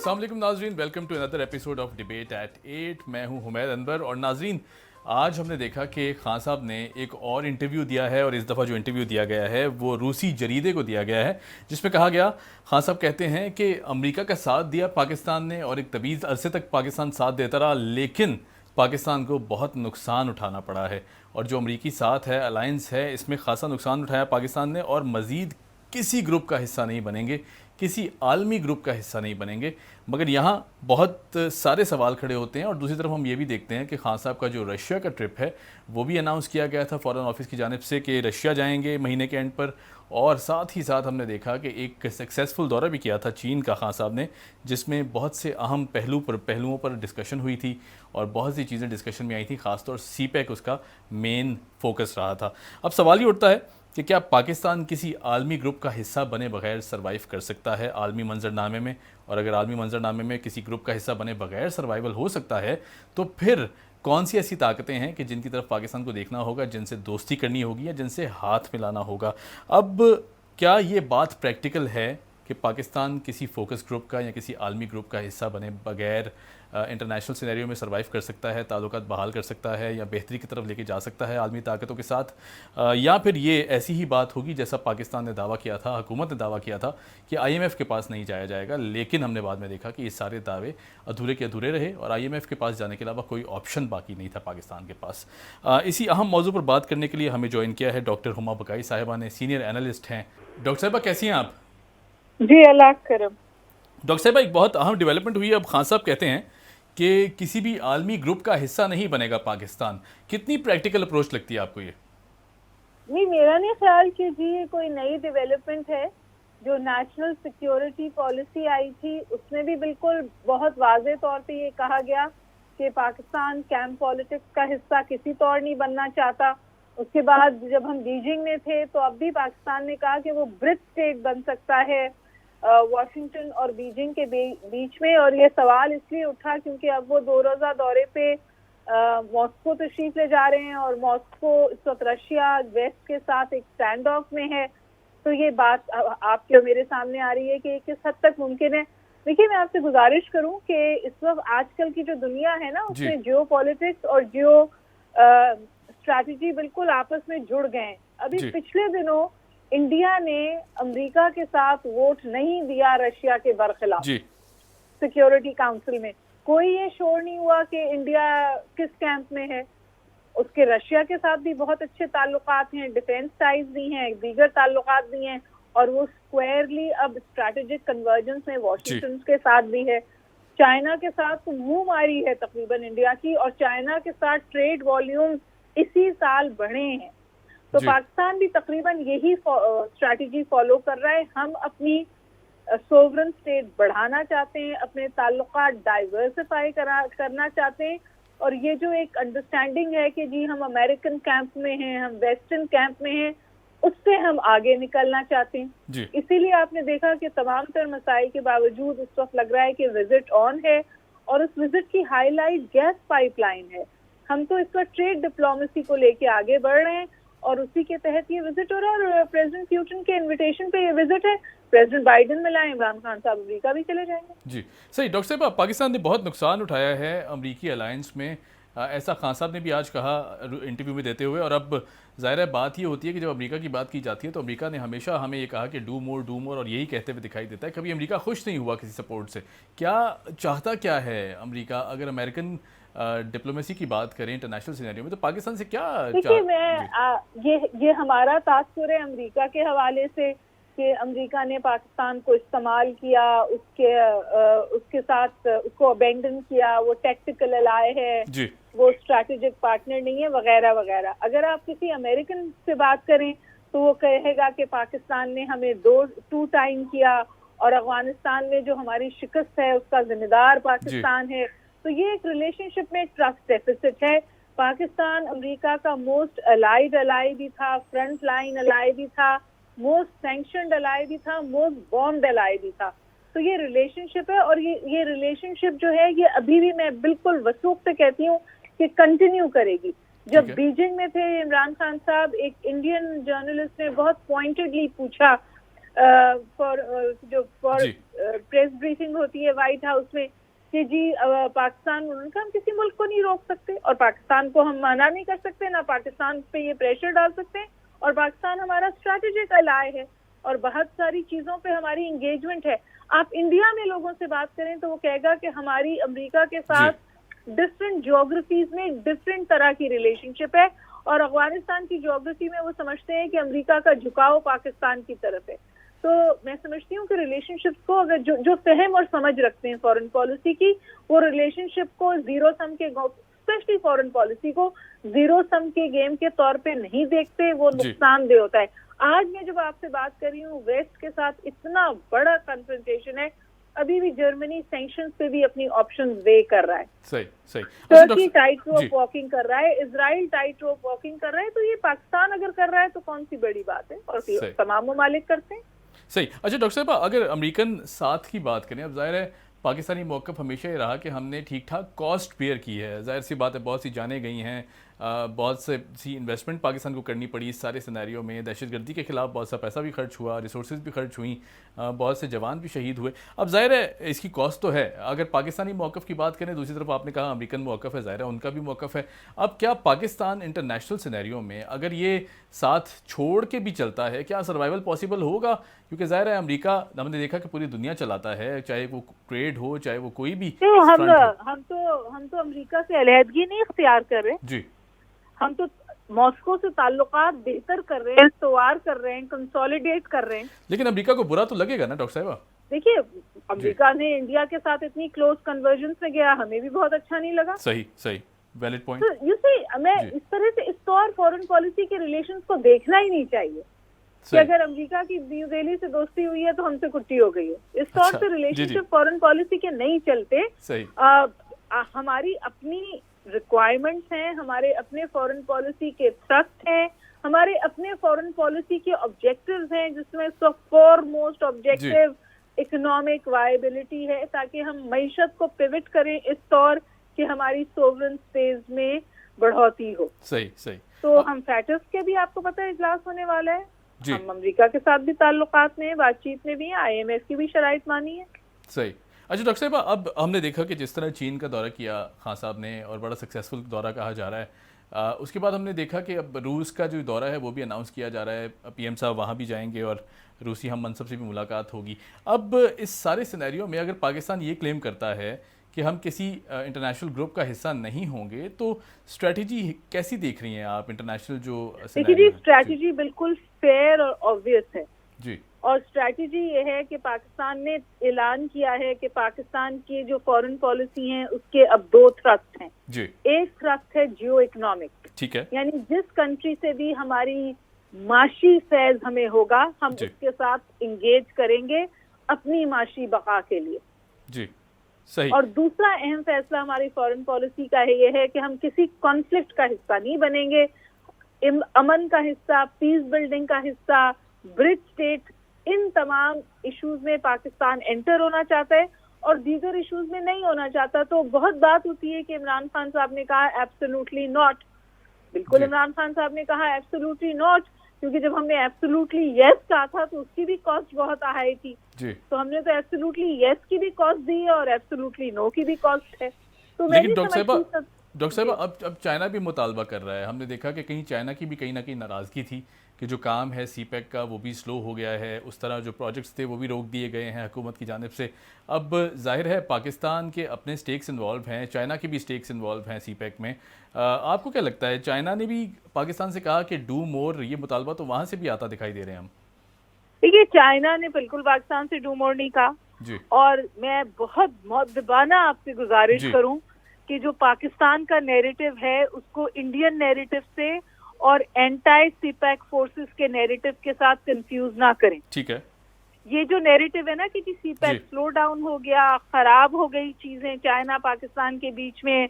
अस्सलाम वालेकुम नाजरीन, welcome to another episode of debate at 8। मैं हूं हुमैद अनवर। और नाजरीन, आज हमने देखा कि खान साहब ने एक और इंटरव्यू दिया है, और इस दफ़ा जो इंटरव्यू दिया गया है वो रूसी जरीदे को दिया गया है, जिसमें कहा गया, खान साहब कहते हैं कि अमेरिका का साथ दिया पाकिस्तान ने और एक तवीज़ अरसे तक पाकिस्तान साथ देता रहा, लेकिन पाकिस्तान को बहुत नुकसान उठाना पड़ा है। और जो अमरीकी साथ है, अलायंस है, इसमें खासा नुकसान उठाया पाकिस्तान ने, और मज़ीद किसी ग्रुप का हिस्सा नहीं बनेंगे, किसी आलमी ग्रुप का हिस्सा नहीं बनेंगे। मगर यहाँ बहुत सारे सवाल खड़े होते हैं। और दूसरी तरफ हम ये भी देखते हैं कि खान साहब का जो रशिया का ट्रिप है वो भी अनाउंस किया गया था फॉरेन ऑफिस की जानिब से कि रशिया जाएंगे महीने के एंड पर। और साथ ही साथ हमने देखा कि एक सक्सेसफुल दौरा भी किया था चीन का खान साहब ने, जिसमें बहुत से अहम पहलुओं पर डिस्कशन हुई थी और बहुत सी चीज़ें डिस्कशन में आई थी। ख़ासतौर सी पैक उसका मेन फोकस रहा था। अब सवाल ये उठता है कि क्या पाकिस्तान किसी आलमी ग्रुप का हिस्सा बने बगैर सरवाइव कर सकता है आलमी मंजरनामे में? और अगर आलमी मंजरनामे में किसी ग्रुप का हिस्सा बने बगैर सर्वाइवल हो सकता है, तो फिर कौन सी ऐसी ताकतें हैं कि जिनकी तरफ पाकिस्तान को देखना होगा, जिनसे दोस्ती करनी होगी या जिनसे हाथ मिलाना होगा? अब क्या ये बात प्रैक्टिकल है कि पाकिस्तान किसी फोकस ग्रुप का या किसी आलमी ग्रुप का हिस्सा बने बगैर इंटरनेशनल सिनेरियो में सर्वाइव कर सकता है, ताल्लुकात बहाल कर सकता है या बेहतरी की तरफ लेके जा सकता है आलमी ताकतों के साथ? या फिर ये ऐसी ही बात होगी जैसा पाकिस्तान ने दावा किया था, हुकूमत ने दावा किया था कि IMF के पास नहीं जाया जाएगा, लेकिन हमने बाद में देखा कि ये सारे दावे अधूरे के अधूरे रहे और IMF के पास जाने के अलावा कोई ऑप्शन बाकी नहीं था पाकिस्तान के पास। इसी अहम मौजू पर बात करने के लिए हमें ज्वाइन किया है डॉक्टर हुमा बकाई साहिबा ने, सीनियर एनालिस्ट हैं। डॉक्टर साहिबा, कैसी हैं आप? जी, अल्लाह करम। डॉक्टर साहिबा, एक बहुत अहम डेवलपमेंट हुई है। अब खान साहब कहते हैं कि किसी भी आलमी ग्रुप का हिस्सा नहीं बनेगा पाकिस्तान। कितनी प्रैक्टिकल अप्रोच लगती है आपको ये? नहीं, मेरा नहीं ख्याल कि जी ये कोई नई डेवलपमेंट है। जो नेशनल सिक्योरिटी पॉलिसी आई थी उसमें भी बिल्कुल बहुत वाज़ेह तौर पे ये कहा गया कि पाकिस्तान कैंप पॉलिटिक्स का हिस्सा किसी तौर नहीं बनना चाहता। उसके बाद जब हम बीजिंग में थे तो अब भी पाकिस्तान ने कहा कि वो ब्रिज स्टेट बन सकता है वॉशिंगटन और बीजिंग के बीच में। और ये सवाल इसलिए उठा क्योंकि अब वो 2 रोज़ा दौरे पे मॉस्को तशरीफ ले जा रहे हैं और मॉस्को इस वक्त रशिया वेस्ट के साथ एक स्टैंड ऑफ में है। तो ये बात आपके और मेरे सामने आ रही है कि किस हद तक मुमकिन है। देखिए, मैं आपसे गुजारिश करूं कि इस वक्त आजकल की जो दुनिया है ना, उसमें जियो पॉलिटिक्स और जियो स्ट्रैटेजी बिल्कुल आपस में जुड़ गए हैं। अभी पिछले दिनों इंडिया ने अमेरिका के साथ वोट नहीं दिया रशिया के बरखिलाफ सिक्योरिटी काउंसिल में। कोई ये शोर नहीं हुआ कि इंडिया किस कैंप में है। उसके रशिया के साथ भी बहुत अच्छे ताल्लुकात हैं, डिफेंस टाइज भी हैं, दीगर ताल्लुकात भी हैं, और वो स्क्वायरली अब स्ट्रैटेजिक कन्वर्जेंस में वॉशिंगटन के साथ भी है। चाइना के साथ तो मुंह मारी है तकरीबन इंडिया की, और चाइना के साथ ट्रेड वॉल्यूम इसी साल बढ़े हैं। तो पाकिस्तान भी तकरीबन यही स्ट्रैटेजी फॉलो कर रहा है। हम अपनी सोवरेन स्टेट बढ़ाना चाहते हैं, अपने ताल्लुकात डाइवर्सिफाई करना चाहते हैं। और ये जो एक अंडरस्टैंडिंग है कि जी हम अमेरिकन कैंप में हैं, हम वेस्टर्न कैंप में हैं, उससे हम आगे निकलना चाहते हैं। इसीलिए आपने देखा कि तमाम तर मसाइल के बावजूद इस वक्त लग रहा है कि विजिट ऑन है, और उस विजिट की हाईलाइट गैस पाइपलाइन है। हम तो इस वक्त ट्रेड डिप्लोमेसी को लेके आगे बढ़ रहे हैं और उसी के तहत ये विजिट हो रहा है। और प्रेसिडेंट पुतिन के इनविटेशन पे ये विजिट है। प्रेसिडेंट बाइडेन मिला, इमरान खान साहब अमेरिका भी चले जाएंगे। जी सही। डॉक्टर साहब, पाकिस्तान ने बहुत नुकसान उठाया है अमरीकी अलायंस में, ऐसा खान साहब ने भी आज कहा इंटरव्यू में देते हुए। और अब ज़ाहिर है बात ये होती है कि जब अमेरिका की बात की जाती है तो अमेरिका ने हमेशा हमें ये कहा कि डू मोर और यही कहते हुए दिखाई देता है। कभी अमेरिका खुश नहीं हुआ किसी सपोर्ट से। क्या चाहता क्या है अमेरिका? अगर अमेरिकन डिप्लोमेसी की बात करें इंटरनेशनल सिनेरियो में, तो पाकिस्तान से क्या? देखिए, ये हमारा तासुर है अमेरिका के हवाले से कि अमेरिका ने पाकिस्तान को इस्तेमाल किया, उसके साथ उसको अबेंडन किया, वो टैक्टिकल अलाय है, वो स्ट्रैटेजिक पार्टनर नहीं है, वगैरह वगैरह। अगर आप किसी अमेरिकन से बात करें तो वो कहेगा कि पाकिस्तान ने हमें टू टाइम किया और अफगानिस्तान में जो हमारी शिकस्त है उसका जिम्मेदार पाकिस्तान है। तो ये एक रिलेशनशिप में ट्रस्ट डेफिसिट है। पाकिस्तान अमेरिका का मोस्ट अलाइड भी था, फ्रंट लाइन अलाय भी था, मोस्ट सैंक्शनड अलाय भी था, मोस्ट बॉम्ब्ड अलाय भी था। तो ये रिलेशनशिप है, और ये रिलेशनशिप जो है ये अभी भी मैं बिल्कुल वसूख से कहती हूँ कि कंटिन्यू करेगी। जब बीजिंग में थे इमरान खान साहब, एक इंडियन जर्नलिस्ट ने बहुत पॉइंटेडली पूछा फॉर प्रेस ब्रीफिंग होती है व्हाइट हाउस में कि जी पाकिस्तान, उन्होंने कहा हम किसी मुल्क को नहीं रोक सकते और पाकिस्तान को हम मना नहीं कर सकते, ना पाकिस्तान पे ये प्रेशर डाल सकते हैं, और पाकिस्तान हमारा स्ट्रैटेजिक अलाय है और बहुत सारी चीजों पे हमारी इंगेजमेंट है। आप इंडिया में लोगों से बात करें तो वो कहेगा कि हमारी अमेरिका के साथ डिफरेंट ज्योग्राफीज में डिफरेंट तरह की रिलेशनशिप है, और अफगानिस्तान की ज्योग्राफी में वो समझते हैं कि अमेरिका का झुकाव पाकिस्तान की तरफ है। तो मैं समझती हूँ कि रिलेशनशिप को अगर जो फहम और समझ रखते हैं फॉरेन पॉलिसी की, वो रिलेशनशिप को जीरो सम के, स्पेशली फॉरेन पॉलिसी को जीरो सम के गेम के तौर पे नहीं देखते, वो नुकसानदेह होता है। आज मैं जब आपसे बात कर रही हूँ, वेस्ट के साथ इतना बड़ा कन्फ्रंटेशन है, अभी भी जर्मनी सैंक्शंस पे भी अपनी ऑप्शंस वे कर रहा है, सही टर्की टाइट रोप वॉकिंग कर रहा है, इजराइल टाइट रोप वॉकिंग कर रहा है, तो ये पाकिस्तान अगर कर रहा है तो कौन सी बड़ी बात है, और तमाम ममालिक करते हैं। सही। अच्छा डॉक्टर साहब, अगर अमेरिकन साथ की बात करें, अब जाहिर है पाकिस्तानी मौक़िफ़ हमेशा ये रहा कि हमने ठीक ठाक कॉस्ट बेयर की है, जाहिर सी बात है बहुत सी जानें गई हैं, बहुत सी इन्वेस्टमेंट पाकिस्तान को करनी पड़ी इस सारे सिनेरियो में, दहशतगर्दी के खिलाफ बहुत सा पैसा भी खर्च हुआ, रिसोर्सेज भी खर्च हुई, बहुत से जवान भी शहीद हुए। अब जाहिर है इसकी कॉस्ट तो है। अगर पाकिस्तानी मौक़िफ़ की बात करें, दूसरी तरफ आपने कहा अमेरिकन मौक़िफ़ है, जाहिर है उनका भी मौक़िफ़ है। अब क्या पाकिस्तान इंटरनेशनल सिनेरियो में अगर ये साथ छोड़ के भी चलता है, क्या सर्वाइवल पॉसिबल होगा? क्योंकि जाहिर है अमेरिका, हमने देखा कि पूरी दुनिया चलाता है, चाहे वो ट्रेड हो, चाहे वो कोई भी हम तो अमेरिका से अलहदगी नहीं इख्तियार कर रहे जी, हम तो मॉस्को से ताल्लुकात बेहतर कर रहे हैं, इस्तवार कर रहे हैं, कंसोलिडेट कर रहे हैं। लेकिन अमेरिका को बुरा तो लगेगा ना डॉक्टर साहब? देखिए, अमेरिका ने इंडिया के साथ इतनी क्लोज कन्वर्जेंस में गया, हमें भी बहुत अच्छा नहीं लगा। सही वैलिड पॉइंट। तो यू सी, मैं इस तरह से इस तौर फॉरेन पॉलिसी के रिलेशंस को देखना ही नहीं चाहिए कि अगर अमेरिका की न्यू दिल्ली से दोस्ती हुई है तो हमसे कुट्टी हो गई है। इस तौर से रिलेशनशिप फॉरेन पॉलिसी के नहीं चलते। हमारी अपनी रिक्वायरमेंट्स हैं, हमारे अपने फॉरेन पॉलिसी के थ्रस्ट हैं, हमारे अपने फॉरेन पॉलिसी के ऑब्जेक्टिव्स हैं, जिसमें फॉरमोस्ट ऑब्जेक्टिव इकोनॉमिक वायबिलिटी है, ताकि हम मईशत को पिवट करें इस तौर कि हमारी सोवरेन स्पेस में बढ़ोतरी हो। सही। तो हम फैटस के भी आपको पता है इजलास होने वाला है, हम अमेरिका के साथ भी ताल्लुकात में, बातचीत में भी हैं, IMF की भी शराइत मानी है। सही। अच्छा डॉक्टर साहब, अब हमने देखा कि जिस तरह चीन का दौरा किया खान साहब ने, और बड़ा सक्सेसफुल दौरा कहा जा रहा है, उसके बाद हमने देखा कि अब रूस का जो दौरा है वो भी अनाउंस किया जा रहा है, PM साहब वहाँ भी जाएंगे और रूसी हम मनसब से भी मुलाकात होगी। अब इस सारे सिनेरियो में अगर पाकिस्तान ये क्लेम करता है कि हम किसी इंटरनेशनल ग्रुप का हिस्सा नहीं होंगे, तो स्ट्रेटजी कैसी देख रही हैं आप इंटरनेशनल जो? देखिए, स्ट्रेटजी बिल्कुल फेयर और ऑब्वियस है जी, और स्ट्रैटेजी ये है कि पाकिस्तान ने ऐलान किया है कि पाकिस्तान की जो फॉरेन पॉलिसी है उसके अब 2 थ्रस्ट हैं जी। एक थ्रस्ट है जियो इकोनॉमिक, ठीक है, यानी जिस कंट्री से भी हमारी माशी फैज हमें होगा, हम उसके साथ इंगेज करेंगे अपनी माशी बका के लिए जी, सही। और दूसरा अहम फैसला हमारी फॉरेन पॉलिसी का है, ये है कि हम किसी कॉन्फ्लिक्ट का हिस्सा नहीं बनेंगे, अमन का हिस्सा, पीस बिल्डिंग का हिस्सा, ब्रिज स्टेट, इन तमाम इश्यूज में पाकिस्तान एंटर होना चाहता है और दीगर इश्यूज में नहीं होना चाहता। तो बहुत बात होती है कि इमरान खान साहब ने कहा एब्सोल्युटली नॉट, बिल्कुल इमरान खान साहब ने कहा एब्सोल्युटली नॉट, क्योंकि जब हमने एब्सोल्युटली यस कहा था तो उसकी भी कॉस्ट बहुत हाई थी जी। तो हमने तो एब्सोल्युटली यस की भी कॉस्ट दी है और एब्सोल्युटली नो की भी कॉस्ट है। तो लेकिन डॉक्टर साहब अब चाइना भी मुतालबा कर रहा है, हमने देखा कि कहीं चाइना की भी कहीं ना कहीं नाराज़गी थी कि जो काम है CPEC का वो भी स्लो हो गया है, उस तरह जो प्रोजेक्ट्स थे वो भी रोक दिए गए हैं हुकूमत की जानिब से। अब जाहिर है पाकिस्तान के अपने स्टेक्स इन्वॉल्व हैं, चाइना के भी स्टेक्स इन्वॉल्व हैं CPEC में। आपको क्या लगता है, चाइना ने भी पाकिस्तान से कहा कि डू मोर, ये मुतालबा तो वहाँ से भी आता दिखाई दे रहे हैं हम? देखिए, चाइना ने बिल्कुल पाकिस्तान से डू मोर नहीं कहा जी। और मैं बहुत मुअद्दबाना आपसे गुजारिश करूँ कि जो पाकिस्तान का नैरेटिव है उसको इंडियन नैरेटिव से और एंटी CPEC फोर्सेस के नैरेटिव के साथ कंफ्यूज ना करें। ठीक है, ये जो नैरेटिव है ना कि CPEC स्लो डाउन हो गया, खराब हो गई चीजें चाइना पाकिस्तान के बीच में,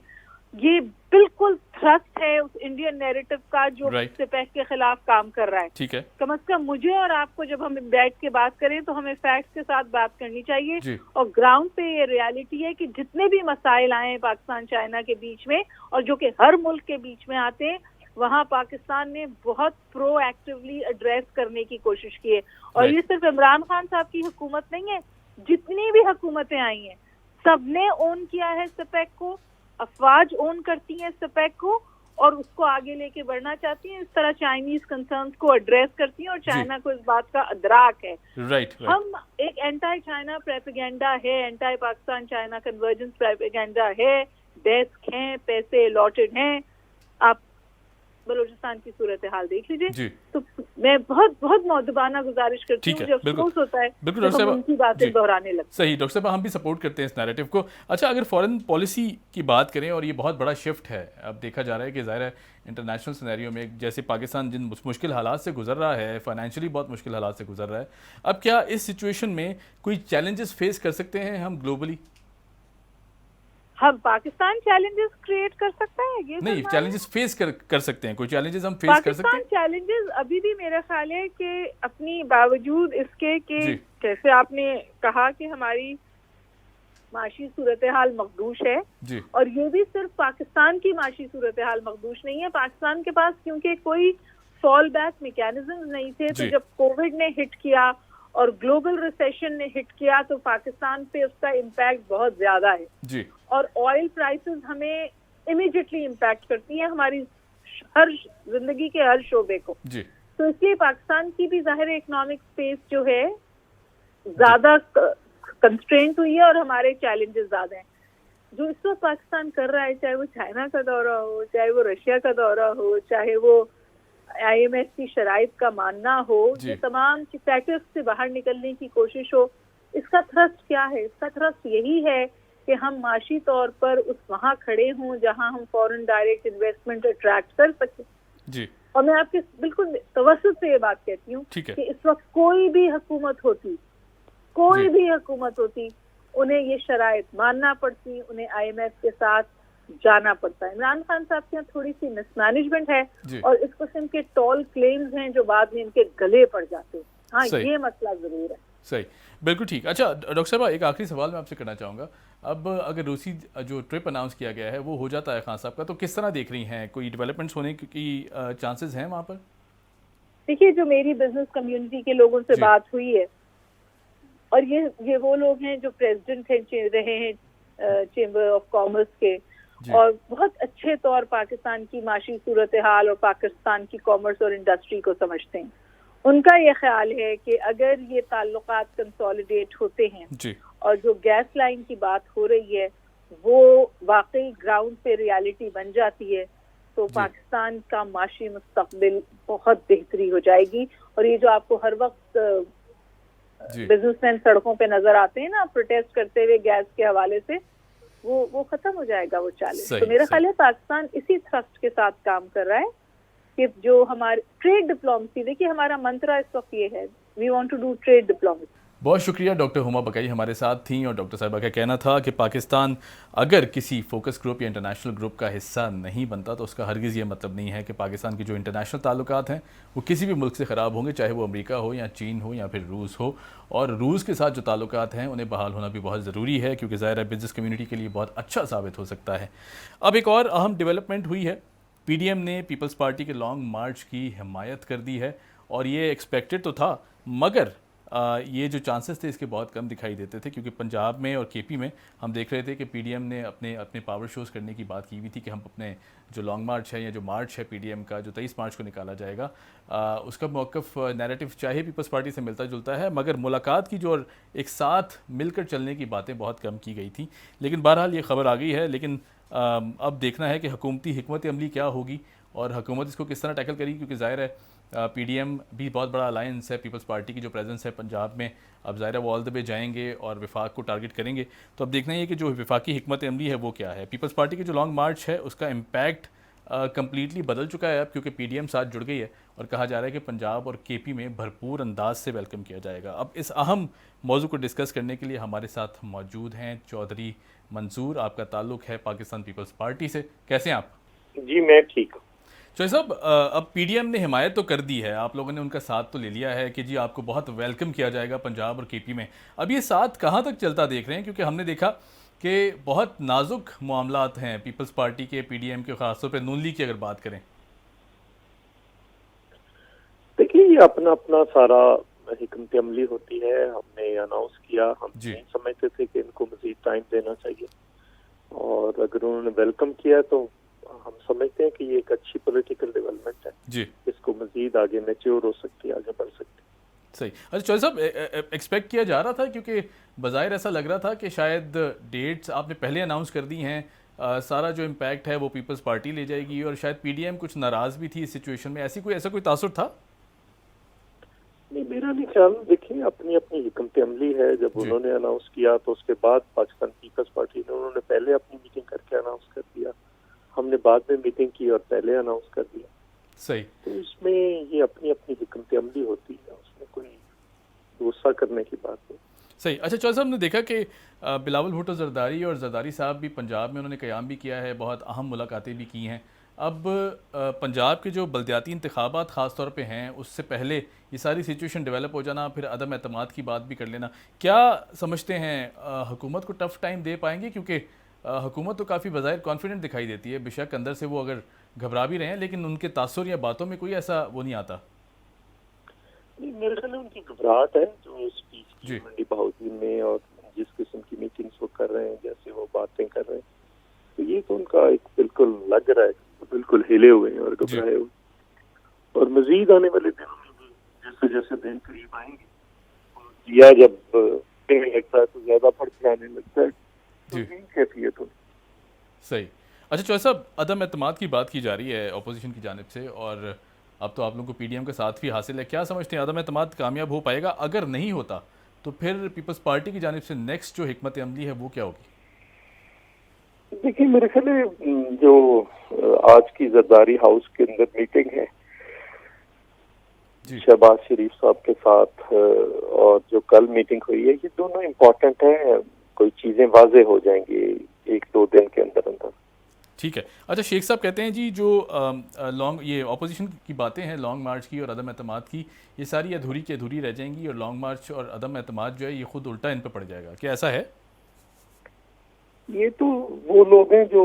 ये बिल्कुल थ्रस्ट है उस इंडियन नैरेटिव का जो CPEC के खिलाफ काम कर रहा है। ठीक है, कम से कम मुझे और आपको जब हम बैठ के बात करें तो हमें फैक्ट्स के साथ बात करनी चाहिए और ग्राउंड पे ये रियलिटी है कि जितने भी मसाइल आए हैं पाकिस्तान चाइना के बीच में और जो कि हर मुल्क के बीच में आते हैं, वहाँ पाकिस्तान ने बहुत प्रोएक्टिवली एड्रेस करने की कोशिश की है। और Right. ये सिर्फ इमरान खान साहब की हुकूमत नहीं है, जितनी भी हुकूमतें आई हैं सबने ओन किया है सपेक को, अफवाज ओन करती हैं सपेक को और उसको आगे लेके बढ़ना चाहती हैं। इस तरह चाइनीज कंसर्न्स को एड्रेस करती हैं और चाइना को इस बात का अदराक है। राइट। हम एक एंटी चाइना प्रोपेगेंडा है, anti Pakistan China convergence propaganda है, डेस्क हैं, पैसे अलॉटेड हैं। आप बलूचिस्तान की सूरत हाल देख लीजिए। जी। तो मैं बहुत बहुत मौदबाना गुजारिश करती हूँ, ठीक मुझे है, बिल्कुल। अफसोस होता है बिल्कुल जब डॉक्टर हम साहब, उनकी बातें जी। दोहराने लगते सही डॉक्टर साहब, हम भी सपोर्ट करते हैं इस नैरेटिव को। अच्छा, अगर फॉरेन पॉलिसी की बात करें, और ये बहुत बड़ा शिफ्ट है, अब देखा जा रहा है कि ज़ाहिर है इंटरनेशनल सिनेरियो में जैसे पाकिस्तान जिन मुश्किल हालात से गुजर रहा है, फाइनेंशियली बहुत मुश्किल हालात से गुजर रहा है, अब क्या इस सिचुएशन में कोई चैलेंजेस फेस कर सकते हैं हम ग्लोबली? हम पाकिस्तान चैलेंजेस क्रिएट कर सकता है ये नहीं, फरमाइए। चैलेंजेस फेस कर सकते हैं, कोई चैलेंजेस हम फेस कर सकते पाकिस्तान हैं? चैलेंजेस अभी भी मेरा ख्याल है कि अपनी बावजूद इसके कि जी। जैसे आपने कहा कि हमारी माशी सूरत हाल मखदूश है, जी। और ये भी सिर्फ पाकिस्तान की माशी सूरत हाल मखदूश नहीं है। पाकिस्तान के पास क्योंकि कोई फॉल बैक मैकेनिज्म नहीं थे, तो जी। जब कोविड ने हिट किया और ग्लोबल रिसेशन ने हिट किया तो पाकिस्तान पे उसका इम्पैक्ट बहुत ज्यादा है। जी। और ऑयल प्राइसेस हमें इमीडिएटली इम्पैक्ट करती है हमारी हर जिंदगी के हर शोबे को। जी। तो इसलिए पाकिस्तान की भी जाहिर इकोनॉमिक स्पेस जो है ज्यादा कंस्ट्रेंट हुई है और हमारे चैलेंजेस ज्यादा हैं। जो इस वक्त पाकिस्तान कर रहा है, चाहे वो चाइना का दौरा हो, चाहे वो रशिया का दौरा हो, चाहे वो IMF की शराइत का मानना हो, जी। ये तमाम पैकेज से बाहर निकलने की कोशिश हो, इसका थ्रस्ट क्या है? इसका थ्रस्ट यही है कि हम माशी तौर पर उस वहाँ खड़े हों जहाँ हम फॉरेन डायरेक्ट इन्वेस्टमेंट अट्रैक्ट कर सकें। जी। और मैं आपके बिल्कुल तवज्जुह से ये बात कहती हूँ ठीक है। कि इस वक्त कोई भी हुकूमत होती, कोई जी। भी हुकूमत होती, उन्हें ये शराइत मानना पड़ती, उन्हें IMF के साथ जाना पड़ता है। इमरान खान साहब के यहाँ थोड़ी सी मिसमैनेजमेंट है जी। और इस किस्म के टॉल क्लेम्स हैं जो बाद में इनके गले पड़ जाते हैं। हाँ, सही। ये मसला जरूर है। सही, बिल्कुल ठीक। अच्छा डॉक्टर साहब, एक आखिरी सवाल मैं आपसे करना चाहूँगा। अब अगर रूसी जो ट्रिप अनाउंस किया गया है वो हो जाता है खान साहब का, तो किस तरह देख रही हैं? कोई डेवलपमेंट्स होने की चांसेस हैं वहाँ पर? देखिए, जो मेरी बिजनेस कम्युनिटी के लोगों से जी। बात हुई है, और ये वो लोग हैं जो प्रेसिडेंट हैं रहे हैं चेंबर ऑफ कॉमर्स के, जी। और बहुत अच्छे तौर पाकिस्तान की माशी सूरत हाल और पाकिस्तान की कॉमर्स और इंडस्ट्री को समझते हैं। उनका ये ख्याल है कि अगर ये ताल्लुकात कंसोलिडेट होते हैं जी। और जो गैस लाइन की बात हो रही है वो वाकई ग्राउंड पे रियलिटी बन जाती है, तो जी। पाकिस्तान का माशी मुस्तकबिल बहुत बेहतरी हो जाएगी। और ये जो आपको हर वक्त जी। बिजनेसमैन सड़कों पे नजर आते हैं ना प्रोटेस्ट करते हुए गैस के हवाले से, वो खत्म हो जाएगा वो चैलेंज। सही, तो मेरा सही। ख्याल है पाकिस्तान इसी थ्रस्ट के साथ काम कर रहा है कि जो हमारे ट्रेड डिप्लोमेसी, देखिए हमारा मंत्रा इस वक्त ये है, we want to do trade diplomacy. बहुत शुक्रिया। डॉक्टर हुमा बकई हमारे साथ थी, और डॉक्टर साहिबा का कहना था कि पाकिस्तान अगर किसी फोकस ग्रुप या इंटरनेशनल ग्रुप का हिस्सा नहीं बनता तो उसका हरगिज़ ये मतलब नहीं है कि पाकिस्तान के जो इंटरनेशनल ताल्लुकात हैं वो किसी भी मुल्क से ख़राब होंगे, चाहे वो अमेरिका हो या चीन हो या फिर रूस हो। और रूस के साथ जो ताल्लुकात हैं उन्हें बहाल होना भी बहुत ज़रूरी है, क्योंकि ज़ाहिर है बिज़नेस कम्यूनिटी के लिए बहुत अच्छा साबित हो सकता है। अब एक और अहम डेवलपमेंट हुई है, PDM ने पीपल्स पार्टी के लॉन्ग मार्च की हिमायत कर दी है, और ये एक्सपेक्टेड तो था, मगर ये जो चांसेस थे इसके बहुत कम दिखाई देते थे, क्योंकि पंजाब में और KP में हम देख रहे थे कि PDM ने अपने अपने पावर शोज़ करने की बात की हुई थी कि हम अपने जो लॉन्ग मार्च है या जो मार्च है PDM का जो 23 मार्च को निकाला जाएगा, उसका मौक़िफ़ नैरेटिव चाहे पीपल्स पार्टी से मिलता जुलता है, मगर मुलाकात की जो और एक साथ मिलकर चलने की बातें बहुत कम की गई थी। लेकिन बहरहाल ये खबर आ गई है, लेकिन अब देखना है कि हुकूमती हिकमत अमली क्या होगी और हुकूमत इसको किस तरह टैकल करेगी, क्योंकि ज़ाहिर है PDM भी बहुत बड़ा अलायंस है, पीपल्स पार्टी की जो प्रेजेंस है पंजाब में, अब ज़ाहिर है वो ऑल द वे जाएंगे और विफाक को टारगेट करेंगे। तो अब देखना है कि जो विफाकी हिकमत अमली है वो क्या है। पीपल्स पार्टी की जो लॉन्ग मार्च है उसका इम्पैक्ट कम्प्लीटली बदल चुका है अब, क्योंकि PDM साथ जुड़ गई है और कहा जा रहा है कि पंजाब और KP में भरपूर अंदाज से वेलकम किया जाएगा। अब इस अहम मौजू को डिस्कस करने के लिए हमारे साथ मौजूद हैं चौधरी मंसूर। आपका ताल्लुक़ है पाकिस्तान पीपल्स पार्टी से, कैसे हैं आप? जी मैं ठीक हूँ। चौधरी साहब, अब PDM ने हिमायत तो कर दी है, आप लोगों ने उनका साथ तो ले लिया है कि जी आपको बहुत वेलकम किया जाएगा पंजाब और KP में। अब ये साथ कहाँ तक चलता देख रहे हैं, क्योंकि हमने देखा कि बहुत नाजुक मामलात हैं पीपल्स पार्टी के PDM के, ख़ासतौर पर नून लीग की अगर बात करें। ये अपना अपना सारा हिकमत अमली होती है। हमने अनाउंस किया, हम नहीं समझते थे कि इनको मजीद टाइम देना चाहिए, और अगर उन्होंने वेलकम किया तो हम समझते हैं कि ये एक अच्छी पॉलिटिकल डेवलपमेंट है जी। इसको मजीद आगे मैच्योर हो सकती है, आगे बढ़ सकती है। सही। अच्छा चौधरी साहब, एक्सपेक्ट किया जा रहा था, क्योंकि बज़ाहिर ऐसा लग रहा था कि शायद डेट्स आपने पहले अनाउंस कर दी हैं, सारा जो इम्पैक्ट है वो पीपल्स पार्टी ले जाएगी, और शायद पीडीएम कुछ नाराज़ भी थी इस सिचुएशन में, ऐसा कोई तासुर था? नहीं, मेरा नहीं ख्याल। देखिए, अपनी अपनी हिकमत अमली है। जब उन्होंने अनाउंस किया तो उसके बाद पाकिस्तान पीपल्स पार्टी ने, उन्होंने पहले अपनी मीटिंग करके अनाउंस कर दिया, हमने बाद में मीटिंग की और पहले अनाउंस कर दिया। सही। तो इसमें ये अपनी अपनी हिकमत अमली होती है, उसमें कोई गुस्सा करने की बात नहीं। सही। अच्छा चौधरी साहब, ने देखा कि बिलावल भुट्टो जरदारी और जरदारी साहब भी पंजाब में उन्होंने क़याम भी किया है, बहुत अहम मुलाकातें भी की हैं। अब पंजाब के जो बलदियाती इंतखाबात ख़ास तौर पे हैं, उससे पहले ये सारी सिचुएशन डेवलप हो जाना, फिर अदम एतमाद की बात भी कर लेना, क्या समझते हैं हुकूमत को टफ़ टाइम दे पाएंगे? क्योंकि हुकूमत तो काफ़ी बज़ाहिर कॉन्फिडेंट दिखाई देती है, बेशक अंदर से वो अगर घबरा भी रहे हैं, लेकिन उनके तासुर या बातों में कोई ऐसा वो नहीं आता। मेरे ख्याल में उनकी घबराहट है, जो स्पीच की मंडी बहाउद्दीन में और जिस किस्म की मीटिंग्स वो कर रहे हैं, जैसे वो बातें कर रहे हैं, तो ये तो उनका एक बिल्कुल लग रहा है, बिल्कुल हिले हुए हैं और घबराए हुए। और मजीद आने वाले दिनों में भी जैसे जैसे दिन करीब आएंगे, या जब लगता है तो ज्यादा फर्क आने लगता है, तो कैफियत हो। सही। अच्छा चौधरी साहब, अदम एतमाद की बात की जा रही है अपोजिशन की जानिब से, और अब तो आप लोगों को पीडीएम के साथ भी हासिल है, क्या समझते हैं अदम एतमाद कामयाब हो पाएगा? अगर नहीं होता तो फिर पीपल्स पार्टी की जानिब से नेक्स्ट जो हिकमत अमली है वो क्या होगी? देखिए, मेरे ख्याल में जो आज की जरदारी हाउस के अंदर मीटिंग है शहबाज शरीफ साहब के साथ, और जो कल मीटिंग हुई है, ये दोनों इम्पोर्टेंट है। कोई चीजें वाजे हो जाएंगी 1-2 दिन के अंदर अंदर। ठीक है। अच्छा, शेख साहब कहते हैं जी, जो ये अपोजिशन की बातें हैं लॉन्ग मार्च की और अदम एतमाद की, ये सारी अधूरी की अधूरी रह जाएंगी, और लॉन्ग मार्च और अदम एतमाद जो है ये खुद उल्टा इन पर पड़ जाएगा, क्या ऐसा है? ये तो वो लोग हैं जो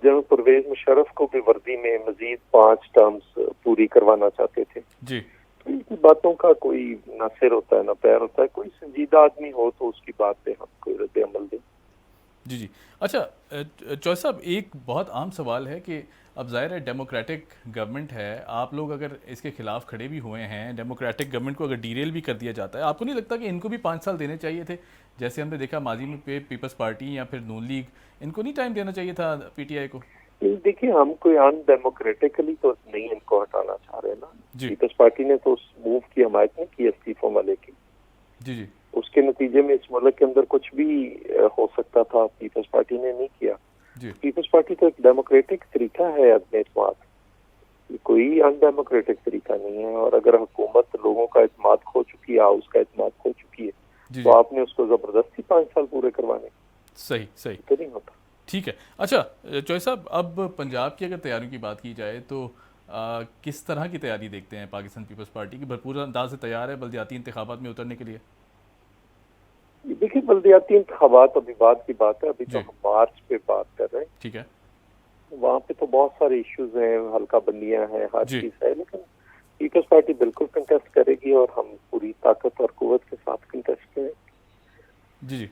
जनरल परवेज मुशर्रफ को भी वर्दी में मजीद 5 टर्म्स पूरी करवाना चाहते थे जी। तो इनकी बातों का कोई ना सिर होता है ना पैर होता है। कोई संजीदा आदमी हो तो उसकी बात पे हम कोई रद्द अमल दें। जी जी। अच्छा चौधरी साहब, एक बहुत आम सवाल है कि अब ज़ाहिर है डेमोक्रेटिक गवर्नमेंट है, आप लोग अगर इसके खिलाफ खड़े भी हुए हैं, डेमोक्रेटिक गवर्नमेंट को अगर डीरेल भी कर दिया जाता है, आपको नहीं लगता कि इनको भी 5 साल देने चाहिए थे? जैसे हमने देखा माजी में पीपल्स पार्टी या फिर नून लीग, इनको नहीं टाइम देना चाहिए था पीटीआई को? देखिए, हम कोई अनडेमोक्रेटिकली तो नहीं इनको हटाना चाह रहे ना। पीपल्स पार्टी ने तो उस मूव की हमायत नहीं की इस्तीफों वाले की। जी जी। उसके नतीजे में इस मुल्क के अंदर कुछ भी हो सकता था, पीपल्स पार्टी ने नहीं किया। पीपल्स पार्टी तो एक डेमोक्रेटिक तरीका है अपने एतमाद, कोई अनडेमोक्रेटिक तरीका नहीं है। और अगर हुकूमत लोगों का एतमाद खो चुकी है, हाउस का एतमाद खो चुकी है, तो आपने उसको जबरदस्ती 5 साल पूरे करवाने। सही सही तो नहीं होता। ठीक है। अच्छा चौधरी साहब, अब पंजाब की अगर तैयारियों की बात की जाए तो किस तरह की तैयारी देखते हैं पाकिस्तान पीपल्स पार्टी की? भरपूर अंदाज से तैयार है बल्दियाती इंतखाबात में उतरने के लिए? देखिए, बल्दियाती इंतखाबात अभी बाद की बात है, अभी तो हम मार्च पे बात कर रहे हैं। ठीक है। वहाँ पे तो बहुत सारे इश्यूज हैं, हल्का बंदियां हैं, हर चीज है, लेकिन पीपल्स पार्टी बिल्कुल कंटेस्ट करेगी और हम पूरी ताकत और कुव्वत के साथ कंटेस्ट करेंगे। जी जी,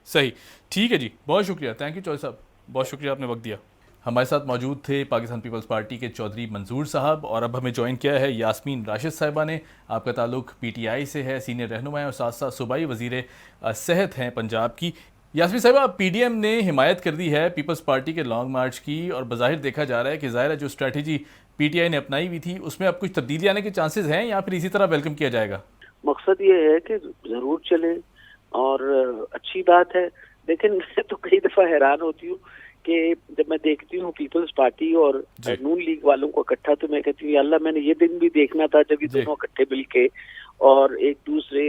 सही। ठीक है जी, बहुत शुक्रिया, थैंक यू चौधरी साहब, बहुत शुक्रिया, आपने वक्त दिया। हमारे साथ मौजूद थे पाकिस्तान पीपल्स पार्टी के चौधरी मंजूर साहब, और अब हमें ज्वाइन किया है यास्मीन राशिद साहिबा ने। आपका ताल्लुक पीटीआई से है, सीनियर रहनुमा है और साथ साथ सूबाई वज़ीर सेहत हैं पंजाब की। यास्मीन साहिबा, पीडीएम ने हिमायत कर दी है पीपल्स पार्टी के लॉन्ग मार्च की, और बज़ाहिर देखा जा रहा है कि ज़ाहिर है जो स्ट्रैटेजी पीटीआई ने अपनाई हुई थी उसमें अब कुछ तब्दीली आने के चांसेस हैं, या फिर इसी तरह वेलकम किया जाएगा? मकसद ये है कि ज़रूर चले और अच्छी बात है, लेकिन मैं तो कई दफ़ा हैरान होती हूँ कि जब मैं देखती हूँ पीपल्स पार्टी और नून लीग वालों को इकट्ठा, तो मैं कहती हूँ अल्लाह, मैंने ये दिन भी देखना था जब ये दोनों इकट्ठे मिल के और एक दूसरे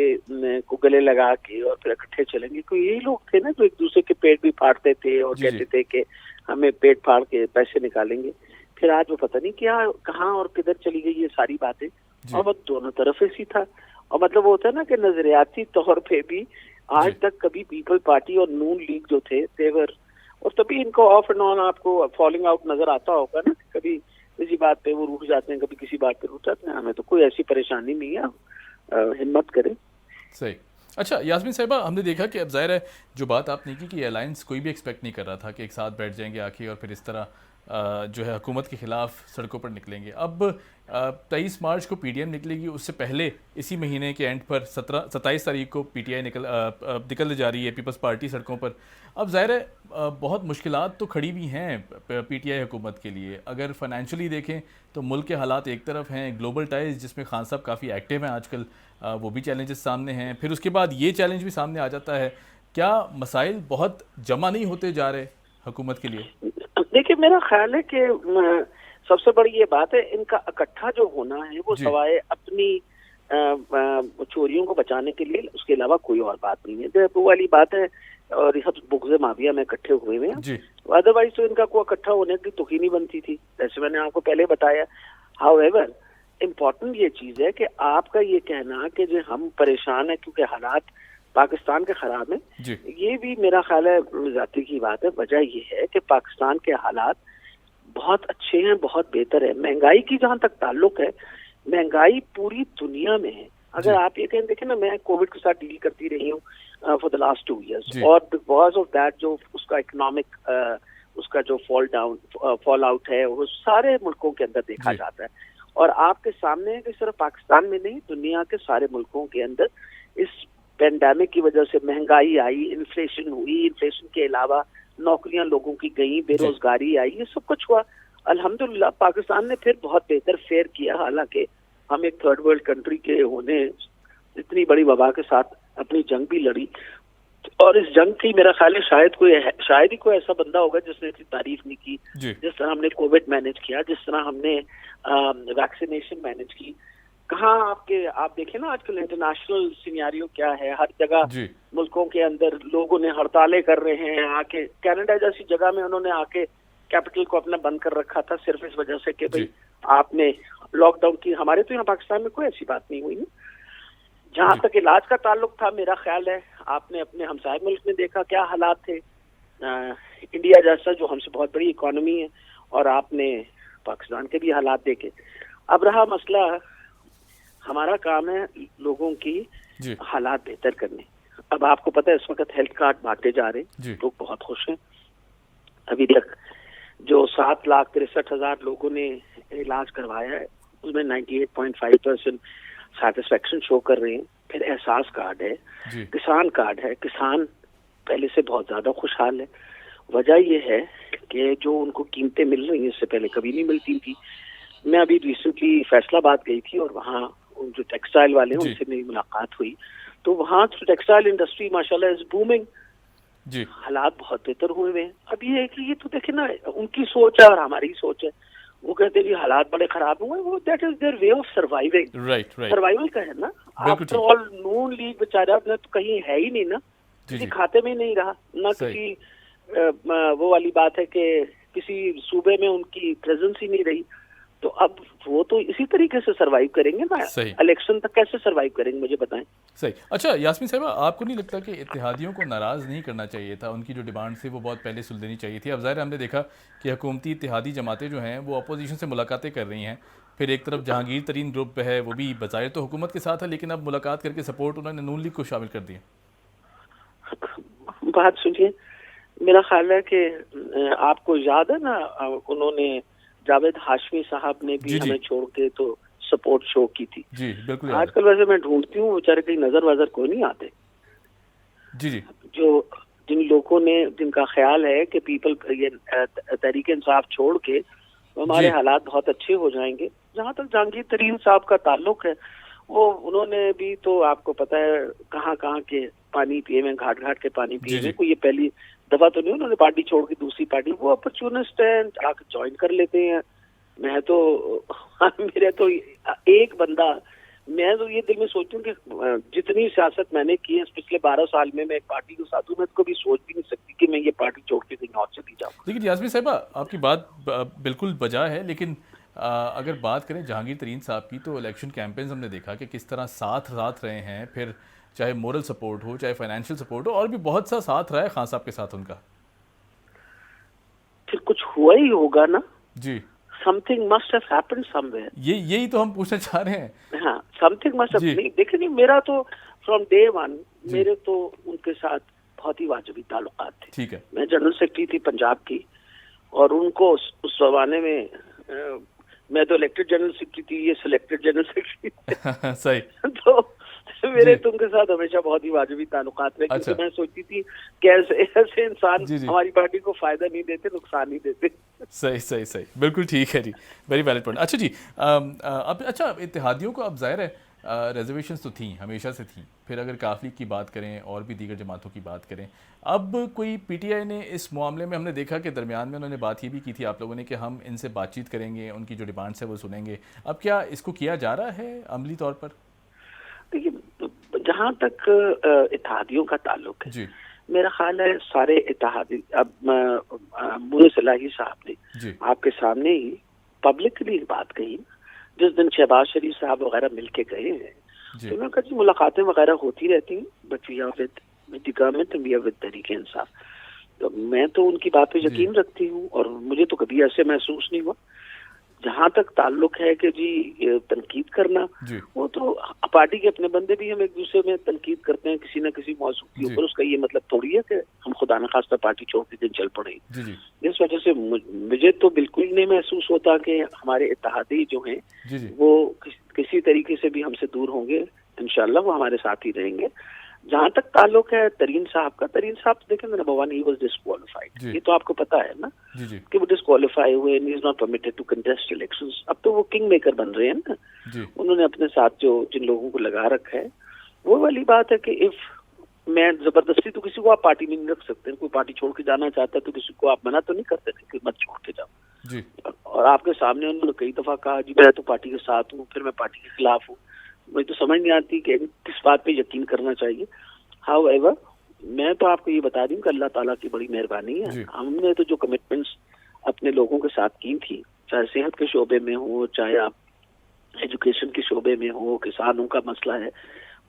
को गले लगा के और फिर इकट्ठे चलेंगे। कोई यही लोग थे ना जो एक दूसरे के पेट भी फाड़ते थे और कहते थे कि हमें पेट फाड़ के पैसे निकालेंगे। फिर आज वो पता नहीं क्या कहाँ और किधर चली गई ये सारी बातें, और वो दोनों तरफ ऐसी था। और मतलब वो होता है ना कि नजरियाती तौर पे भी आज तक कभी पीपल पार्टी और नून लीग जो थे तेवर, और तभी इनको ऑफ एंड ऑन आपको फॉलिंग आउट नजर आता होगा ना, कभी किसी बात पे वो रूठ जाते हैं, कभी किसी बात पे रूठ जाते हैं। हमें तो कोई ऐसी परेशानी नहीं है, हिम्मत करें। सही। अच्छा यास्मीन साहिबा, हमने देखा कि अब जाहिर है जो बात आपने की कि अलायंस कोई भी एक्सपेक्ट नहीं कर रहा था कि एक साथ बैठ जाएंगे आके और फिर इस तरह जो है हुकूमत के खिलाफ सड़कों पर निकलेंगे। अब 23 मार्च को पीडीएम निकलेगी, उससे पहले इसी महीने के एंड पर 27 तारीख को पीटीआई निकल जा रही है, पीपल्स पार्टी सड़कों पर। अब जाहिर है बहुत मुश्किलात तो खड़ी भी हैं पीटीआई हुकूमत के लिए। अगर फाइनेंशियली देखें तो मुल्क के हालात एक तरफ हैं, ग्लोबल टाइज जिसमें खान साहब काफ़ी एक्टिव हैं आजकल, वो भी चैलेंजेस सामने हैं, फिर उसके बाद ये चैलेंज भी सामने आ जाता है। क्या मसाइल बहुत जमा नहीं होते जा रहे हुकूमत के लिए? देखिए, मेरा ख्याल है कि सबसे बड़ी ये बात है, इनका इकट्ठा जो होना है वो सवाए अपनी चोरियों को बचाने के लिए, उसके अलावा कोई और बात नहीं है। वो वाली बात है, और सब बुग़्ज़ माफिया में इकट्ठे हुए हैं। अदरवाइज तो इनका कोई इकट्ठा होने की तुक ही नहीं बनती थी, जैसे मैंने आपको पहले बताया। हाउएवर इम्पोर्टेंट ये चीज है कि आपका ये कहना कि जो हम परेशान है क्योंकि हालात पाकिस्तान के खराब हैं, ये भी मेरा ख्याल है जाती की बात है। वजह ये है कि पाकिस्तान के हालात बहुत अच्छे हैं, बहुत बेहतर है। महंगाई की जहां तक ताल्लुक है, महंगाई पूरी दुनिया में है। अगर आप ये कहें, देखें ना, मैं कोविड के साथ डील करती रही हूँ फॉर द लास्ट 2 years, और बिकॉज ऑफ दैट जो उसका इकोनॉमिक उसका जो फॉल आउट है वो सारे मुल्कों के अंदर देखा जाता है। और आपके सामने कि सिर्फ पाकिस्तान में नहीं, दुनिया के सारे मुल्कों के अंदर इस पेंडेमिक की वजह से महंगाई आई, इन्फ्लेशन हुई, इन्फ्लेशन के अलावा नौकरियां लोगों की गई, बेरोजगारी आई, ये सब कुछ हुआ। अल्हम्दुलिल्लाह पाकिस्तान ने फिर बहुत बेहतर फेयर किया। हालांकि हम एक थर्ड वर्ल्ड कंट्री के होने इतनी बड़ी वबा के साथ अपनी जंग भी लड़ी, और इस जंग की मेरा ख्याल है शायद ही कोई ऐसा बंदा होगा जिसने इसकी तारीफ नहीं की, जिस तरह हमने कोविड मैनेज किया, जिस तरह हमने वैक्सीनेशन मैनेज की। कहाँ आप देखें ना आजकल इंटरनेशनल सिनेरियो क्या है, हर जगह मुल्कों के अंदर लोगों ने हड़तालें कर रहे हैं आके। कनाडा जैसी जगह में उन्होंने आके कैपिटल को अपना बंद कर रखा था सिर्फ इस वजह से कि भाई आपने लॉकडाउन की। हमारे तो यहाँ पाकिस्तान में कोई ऐसी बात नहीं हुई ना। जहां तक इलाज का ताल्लुक था, मेरा ख्याल है आपने अपने हमसाय मुल्क में देखा क्या हालात थे। इंडिया जैसा जो हमसे बहुत बड़ी इकोनॉमी है, और आपने पाकिस्तान के भी हालात देखे। अब रहा मसला, हमारा काम है लोगों की हालात बेहतर करने। अब आपको पता है इस वक्त हेल्थ कार्ड बांटे जा रहे, लोग बहुत खुश हैं। अभी तक जो 7,63,000 लोगों ने इलाज करवाया है, उसमें 98.5% सैटिस्फैक्शन शो कर रहे हैं। फिर एहसास कार्ड है, किसान कार्ड है, किसान पहले से बहुत ज्यादा खुशहाल है। वजह यह है कि जो उनको कीमतें मिल रही हैं इससे पहले कभी नहीं मिलती थी। मैं अभी रिसेंटली फैसलाबाद गई थी, और वहाँ जो टेक्सटाइल वाले हैं उनसे मेरी मुलाकात हुई, तो वहाँ टेक्सटाइल इंडस्ट्री माशाल्लाह इज बूमिंग, हालात बहुत बेहतर हुए हैं। अब ये है कि ये तो देखे ना, उनकी सोच है और हमारी सोच है। वो कहते हैं हालात बड़े खराब हुए, वो that is their way of surviving. Survival का है ना। आफ्टर ऑल नून लीग बेचारा तो कहीं है ही नहीं ना, किसी खाते में नहीं रहा ना, किसी वो वाली बात है कि किसी सूबे में उनकी प्रेजेंस ही नहीं रही। तो अब वो तो इसी तरीके से सरवाइव करेंगे ना, इलेक्शन तक कैसे सरवाइव करेंगे, मुझे बताएं। सही। अच्छा यास्मीन साहिबा, आपको नहीं लगता कि इत्तेहादियों को नाराज़ नहीं करना चाहिए था? उनकी जो डिमांड थी वो बहुत पहले सुल देनी चाहिए थी। अब ज़ाहिर हमने देखा कि हुकूमती इत्तेहादी जमातें जो हैं वो अपोजिशन से मुलाकातें कर रही हैं। फिर एक तरफ जहांगीर तरीन ग्रुप है, वो भी बज़ाहिर तो हुकूमत के साथ है, लेकिन अब मुलाकात करके सपोर्ट उन्होंने नून लीग को शामिल कर दिया। बात सुनिए, मेरा ख्याल है कि आपको याद है ना, उन्होंने जावेद हाशमी साहब ने भी हमें छोड़ के तो सपोर्ट शो की थी। जी बिल्कुल। आजकल वैसे मैं ढूंढती हूँ, बेचारे कहीं नजर वजर कोई नहीं आते। जो जिन लोगों ने, जिनका ख्याल है कि पीपल ये तहरीक इंसाफ छोड़ के हमारे हालात बहुत अच्छे हो जाएंगे। जहाँ तक जहांगीर तरीन साहब का ताल्लुक है, वो उन्होंने भी तो आपको पता है कहाँ के पानी पिए में, घाट घाट के पानी पिए में। कोई ये पहली दफा तो नहीं उन्होंने पार्टी छोड़ के दूसरी पार्टी, वो अपॉर्चुनिस्ट है, आके ज्वाइन कर लेते हैं। मैं तो मेरे तो एक बंदा, मैं तो ये दिल में सोचती हूँ कि जितनी सियासत मैंने की है पिछले 12 साल में, मैं एक पार्टी के साथ हूँ, मैं तो कभी सोच भी नहीं सकती कि मैं ये पार्टी छोड़ के कहीं और चली जाऊँ। लेकिन यास्मीन साहिबा, आपकी बात बिल्कुल बजा है, लेकिन अगर बात करें जहांगीर तरीन साहब की, तो इलेक्शन कैंपेन्स हमने देखा कि किस तरह साथ रहे हैं। फिर चाहे मोरल सपोर्ट हो, चाहे फाइनेंशियल सपोर्ट हो, और भी बहुत सा साथ रहा है खान साहब के साथ उनका। फिर कुछ हुआ ही होगा ना। Something must have happened somewhere. यही तो हम पूछना चाह रहे हैं। हाँ, समथिंग मस्ट हैव। नहीं देखिए, नहीं मेरा तो फ्रॉम डे वन मेरे तो उनके साथ बहुत ही वाजिबी ताल्लुकात थे। ठीक है। मैं जनरल सेक्रेटरी थी पंजाब की, और उनको उस जमाने में मैं तो इलेक्टेड जनरल सेक्रेटरी थी, ये सिलेक्टेड जनरल सेक्रेटरी सही। तो मेरे तो उनके साथ हमेशा बहुत ही वाजिबी ताल्लुकात रहे, क्योंकि मैं सोचती थी कैसे ऐसे इंसान हमारी पार्टी को फायदा नहीं देते, नुकसान नहीं देते। सही, बिल्कुल ठीक है जी, वेरी वैलिड पॉइंट। अच्छा जी, अब अच्छा इत्तेहादियों को अब जाहिर है रिजर्वेशंस तो थी, हमेशा से थी, फिर अगर काफिली की बात करें और भी दीगर जमातों की बात करें, अब कोई पीटीआई ने इस मामले में, हमने देखा कि दरमियान में उन्होंने बात ये भी की थी आप लोगों ने कि हम इनसे बातचीत करेंगे, उनकी जो डिमांड्स है वो सुनेंगे, अब क्या इसको किया जा रहा है अमली तौर पर? देखिए, जहाँ तक इत्तेहादियों का ताल्लुक है, मेरा ख्याल है सारे इत्तेहादी, अब मुनीर इलाही साहब ने आपके सामने ही पब्लिकली बात कही, जिस दिन शहबाज शरीफ साहब वगैरह मिलके गए हैं, तो मैंने कहा जी मुलाकातें वगैरह होती रहती हैं, but we are with the government and we are with Tehreek Insaf. तो मैं तो उनकी बात पे यकीन रखती हूँ, और मुझे तो कभी ऐसे महसूस नहीं हुआ। जहाँ तक ताल्लुक है कि जी तनकीद करना, वो तो पार्टी के अपने बंदे भी हम एक दूसरे में तनकीद करते हैं किसी न किसी मौजूद के ऊपर, उसका ये मतलब थोड़ी है कि हम खुदा न खास्ता पार्टी छोड़ के दिन चल पड़े। इस वजह से मुझे तो बिल्कुल नहीं महसूस होता कि हमारे इत्तेहादी जो हैं वो किसी तरीके से भी हमसे दूर होंगे। इंशाल्लाह वो हमारे साथ ही रहेंगे। जहाँ तक ताल्लुक है तरीन साहब का, तरीन साहब देखें number one, he was disqualified, ये तो आपको पता है ना कि वो डिस्क्वालिफाई हुए, he is not permitted to contest elections. अब तो वो किंग मेकर बन रहे हैं ना, उन्होंने अपने साथ जो जिन लोगों को लगा रखा है, वो वाली बात है कि इफ मैं जबरदस्ती तो किसी को आप पार्टी में नहीं रख सकते। कोई पार्टी छोड़ के जाना चाहता है तो किसी को आप मना तो नहीं करते कि मत छोड़ के जाओ। और आपके सामने उन्होंने कई दफा कहा जी मैं तो पार्टी के साथ हूँ, फिर मैं पार्टी के खिलाफ हूँ। मुझे तो समझ नहीं आती कि किस बात पे यकीन करना चाहिए। हाउएवर, मैं तो आपको ये बता दूं कि अल्लाह ताला की बड़ी मेहरबानी है, हमने तो जो कमिटमेंट्स अपने लोगों के साथ की थी, चाहे सेहत के शोबे में हो, चाहे आप एजुकेशन के शोबे में हो, किसानों का मसला है,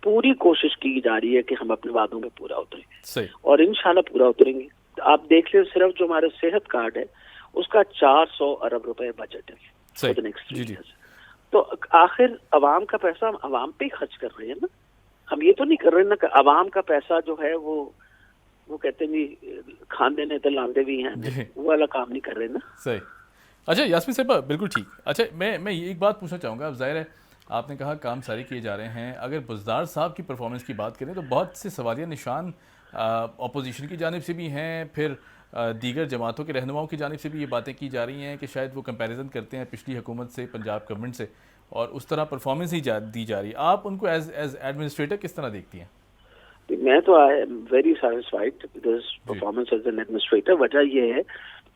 पूरी कोशिश की जा रही है कि हम अपने वादों में पूरा उतरें, और इंशाल्लाह पूरा उतरेंगे। आप देख लें, सिर्फ जो हमारे सेहत कार्ड है उसका 400 अरब रुपए बजट है फॉर द नेक्स्ट 3 ईयर्स। तो आखिर अवाम का पैसा हम अवाम पे ही खर्च कर रहे हैं ना, हम ये तो नहीं कर रहे ना कि अवाम का पैसा जो है वो कहते हैं खान देने तो लांदे भी हैं, वो वाला काम नहीं कर रहे ना। सही। अच्छा यास्मीन साहब, बिल्कुल ठीक। अच्छा मैं ये एक बात पूछना चाहूँगा, अब जाहिर है आपने कहा काम सारे किए जा रहे हैं, अगर बुज़दार साहब की परफॉर्मेंस की बात करें तो बहुत से सवालिया निशान अपोजिशन की जानिब से भी हैं, फिर दीगर जमातों के रहनुमाओं की जानिब से भी ये बातें की जा रही हैं कि शायद वो कंपैरिजन करते हैं पिछली हुकूमत से, पंजाब गवर्नमेंट से, और उस तरह परफॉर्मेंस ही दी जा रही है। आप उनको एज एडमिनिस्ट्रेटर किस तरह देखती हैं? मैं तो I am very satisfied with this performance as an administrator. वजह ये है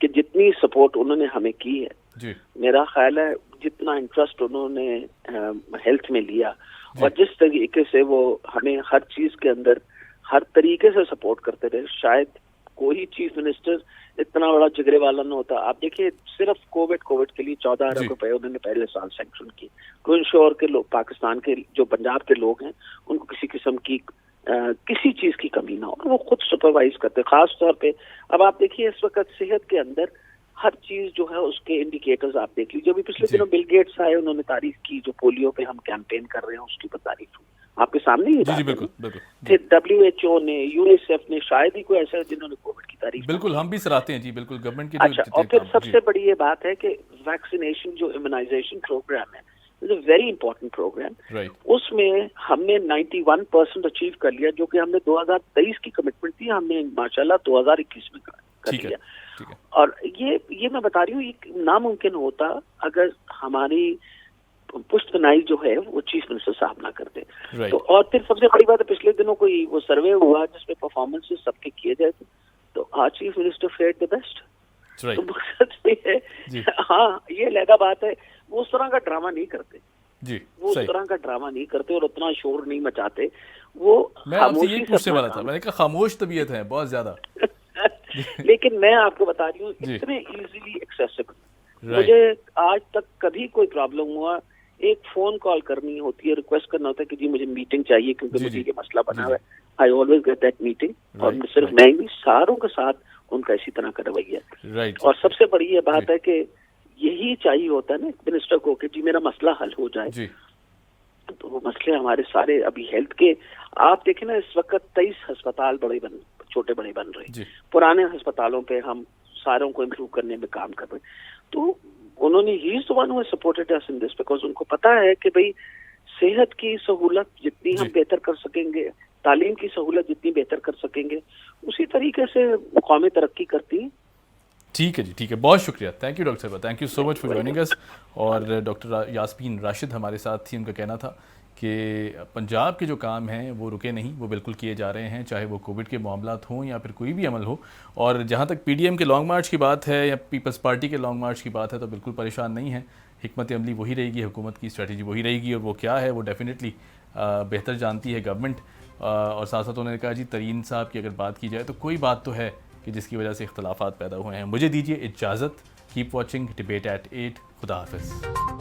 कि जितनी सपोर्ट उन्होंने हमें की है, मेरा ख्याल है जितना इंटरेस्ट उन्होंने हेल्थ में लिया, और जिस तरीके से वो हमें हर चीज के अंदर हर तरीके से सपोर्ट करते रहे, शायद कोई चीफ मिनिस्टर इतना बड़ा जिगरे वाला न होता। आप देखिए, सिर्फ कोविड के लिए 14 अरब रुपए उन्होंने पहले साल सैंक्शन किए टू इंश्योर के लोग, पाकिस्तान के जो पंजाब के लोग हैं, उनको किसी किस्म की किसी चीज की कमी ना हो, वो खुद सुपरवाइज करते। खास तौर पे अब आप देखिए इस वक्त सेहत के अंदर हर चीज जो है उसके इंडिकेटर्स आप देख लीजिए। अभी पिछले दिनों बिल गेट्स आए, उन्होंने तारीफ की, जो पोलियो पे हम कैंपेन कर रहे हैं उसकी तारीफ हुई आपके सामने ही। फिर WHO ने, यूनिसेफ ने, शायद ही कोई ऐसा है जिन्होंने कोविड की तारीफ। बिल्कुल, हम भी सराहते हैं जी, बिल्कुल गवर्नमेंट की। अच्छा, और फिर सबसे बड़ी ये बात है कि वैक्सीनेशन जो इम्यूनाइजेशन प्रोग्राम है, is a very important programme. उसमें हमने 91% अचीव कर लिया, जो कि हमने 2023 की कमिटमेंट थी, हमने माशाल्लाह 2021 में कर लिया। और ये मैं बता रही हूँ, ये नामुमकिन होता अगर हमारी पुष्टनाई जो है वो चीफ मिनिस्टर साहब ना करते। तो और फिर सबसे बड़ी बात है, पिछले दिनों कोई वो सर्वे हुआ जिसमें परफॉर्मेंसेस सबके किए जाए थे, तो आज चीफ मिनिस्टर फेयर्ड द बेस्ट। तो मकसद ये है, हाँ ये अलग बात है, वो उस तरह का ड्रामा नहीं करते जी, वो उस तरह का ड्रामा नहीं करते और उतना शोर नहीं मचाते। वो मैं आपसे यही पूछने वाला था, मैंने कहा खामोश तबीयत है बहुत ज्यादा। लेकिन मैं आपको बता रही हूँ इतने इजीली एक्सेसिबल, मुझे आज तक कभी कोई प्रॉब्लम हुआ, एक फोन कॉल करनी होती है, रिक्वेस्ट करना होता है कि जी मुझे मीटिंग चाहिए क्योंकि मुझे ये मसला बना हुआ है, I always get that meeting. और सिर्फ मैं ही, सारों के साथ उनका इसी तरह का रवैया है। और सबसे बड़ी ये बात है कि यही चाहिए होता है ना मिनिस्टर को कि जी मेरा मसला हल हो जाए जी। तो वो मसले हमारे सारे अभी हेल्थ के, आप देखें ना इस वक्त 23 अस्पताल छोटे बड़े बन रहे, पुराने अस्पतालों पे हम सारों को इम्प्रूव करने में काम कर रहे। तो उन्होंने he is the one who supported us in this, because उनको पता है कि भाई सेहत की सहूलत जितनी हम बेहतर कर सकेंगे, तालीम की सहूलत जितनी बेहतर कर सकेंगे, उसी तरीके से कौमें तरक्की करती हैं। ठीक है जी, ठीक है, बहुत शुक्रिया, थैंक यू डॉक्टर साहब, thank you so much for joining us. और डॉक्टर यास्मीन राशिद हमारे साथ थी, उनका कहना था कि पंजाब के जो काम हैं वो रुके नहीं, वो बिल्कुल किए जा रहे हैं, चाहे वो कोविड के मामलात हों या फिर कोई भी अमल हो। और जहाँ तक पीडीएम के लॉन्ग मार्च की बात है या पीपल्स पार्टी के लॉन्ग मार्च की बात है तो बिल्कुल परेशान नहीं है, हिकमत अमली वही रहेगी, हुकूमत की स्ट्रेटजी वही रहेगी, और वो क्या है वो डेफिनेटली बेहतर जानती है गवर्नमेंट। और साथ साथ उन्होंने कहा जी तरीन साहब की अगर बात की जाए तो कोई बात तो है कि जिसकी वजह से इख्तलाफात पैदा हुए हैं। मुझे दीजिए इजाज़त, कीप वॉचिंग डिबेट एट 8, खुदा हाफिज़।